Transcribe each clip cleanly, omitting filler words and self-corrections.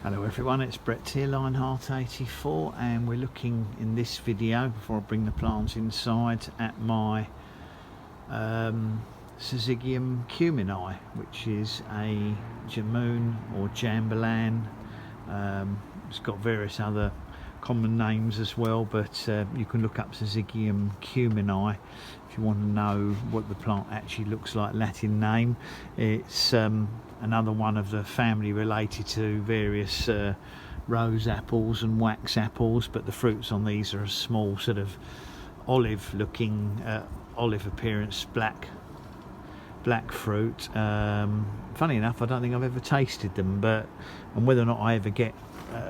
Hello everyone, it's Brett here, Lionheart84, and we're looking in this video, before I bring the plants inside, at my Syzygium Cumini, which is a Jamun or Jambolan. It's got various other common names as well, but you can look up Syzygium Cumini if you want to know what the plant actually looks like, Latin name. It's another one of the family related to various rose apples and wax apples, but the fruits on these are a small sort of olive looking, olive appearance, black fruit. Funny enough, I don't think I've ever tasted them, and whether or not I ever get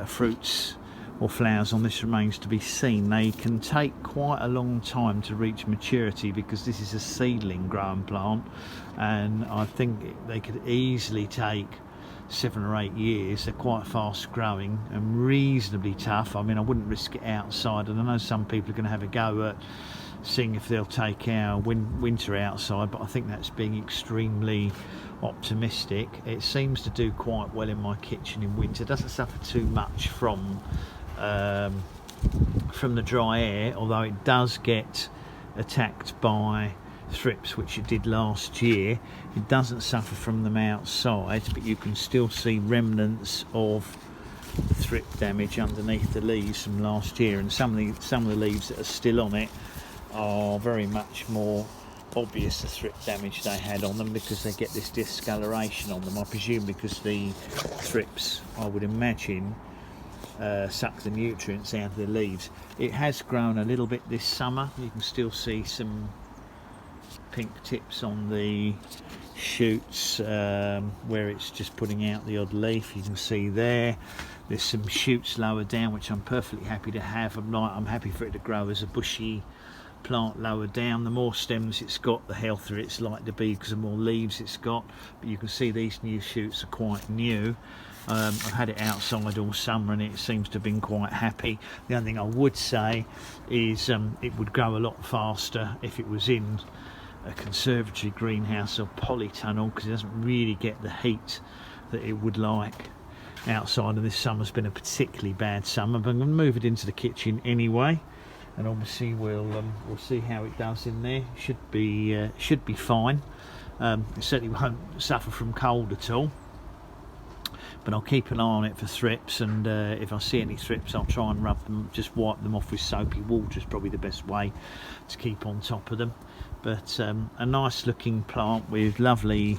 fruits or flowers on this remains to be seen. They can take quite a long time to reach maturity because this is a seedling grown plant, and I think they could easily take 7 or 8 years. They're quite fast growing and reasonably tough. I mean, I wouldn't risk it outside, and I know some people are going to have a go at seeing if they'll take our winter outside, but I think that's being extremely optimistic. It seems to do quite well in my kitchen in winter. It doesn't suffer too much from the dry air, although it does get attacked by thrips, which it did last year. It doesn't suffer from them outside, but you can still see remnants of the thrip damage underneath the leaves from last year, and some of the leaves that are still on it are very much more obvious the thrip damage they had on them, because they get this discoloration on them, I presume because the thrips, I would imagine, suck the nutrients out of the leaves. It has grown a little bit this summer. You can still see some pink tips on the shoots where it's just putting out the odd leaf. You can see there's some shoots lower down, which I'm perfectly happy to have. I'm happy for it to grow as a bushy plant lower down. The more stems it's got, the healthier it's like to be because the more leaves it's got. But you can see these new shoots are quite new. I've had it outside all summer and it seems to have been quite happy. The only thing I would say is it would grow a lot faster if it was in a conservatory greenhouse or polytunnel, because it doesn't really get the heat that it would like outside, and this summer's been a particularly bad summer. But I'm going to move it into the kitchen anyway, and obviously we'll see how it does in there. Should be fine. It certainly won't suffer from cold at all, but I'll keep an eye on it for thrips, and if I see any thrips I'll try and rub them, just wipe them off with soapy water is probably the best way to keep on top of them. But a nice looking plant with lovely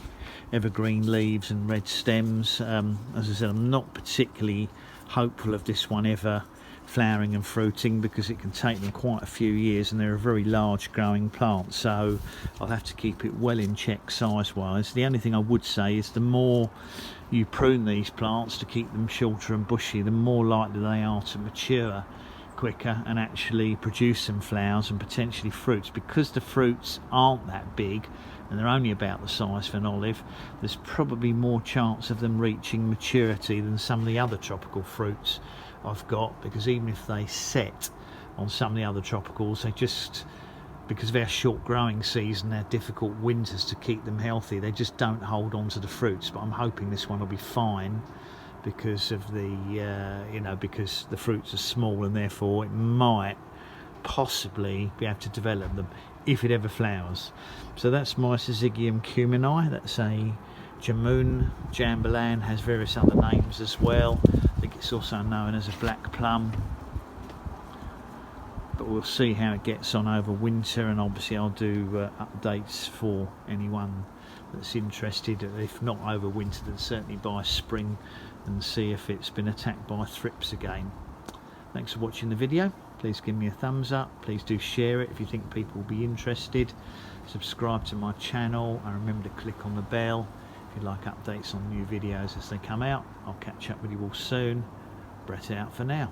evergreen leaves and red stems. As I said, I'm not particularly hopeful of this one ever flowering and fruiting, because it can take them quite a few years, and they're a very large growing plant, so I'll have to keep it well in check size wise. The only thing I would say is the more you prune these plants to keep them shorter and bushy, the more likely they are to mature quicker and actually produce some flowers and potentially fruits. Because the fruits aren't that big and they're only about the size of an olive, there's probably more chance of them reaching maturity than some of the other tropical fruits I've got, because even if they set on some of the other tropicals, they just, because of our short growing season, our difficult winters to keep them healthy, they just don't hold on to the fruits. But I'm hoping this one will be fine because of the because the fruits are small, and therefore it might possibly be able to develop them if it ever flowers. So that's my Syzygium Cumini. That's a Jamun. Jambolan has various other names as well. I think it's also known as a black plum, but we'll see how it gets on over winter, and obviously I'll do updates for anyone that's interested, if not over winter then certainly by spring, and see if it's been attacked by thrips again. Thanks for watching the video. Please give me a thumbs up. Please do share it if you think people will be interested. Subscribe to my channel, and remember to click on the bell if you'd like updates on new videos as they come out. I'll catch up with you all soon. Brett out for now.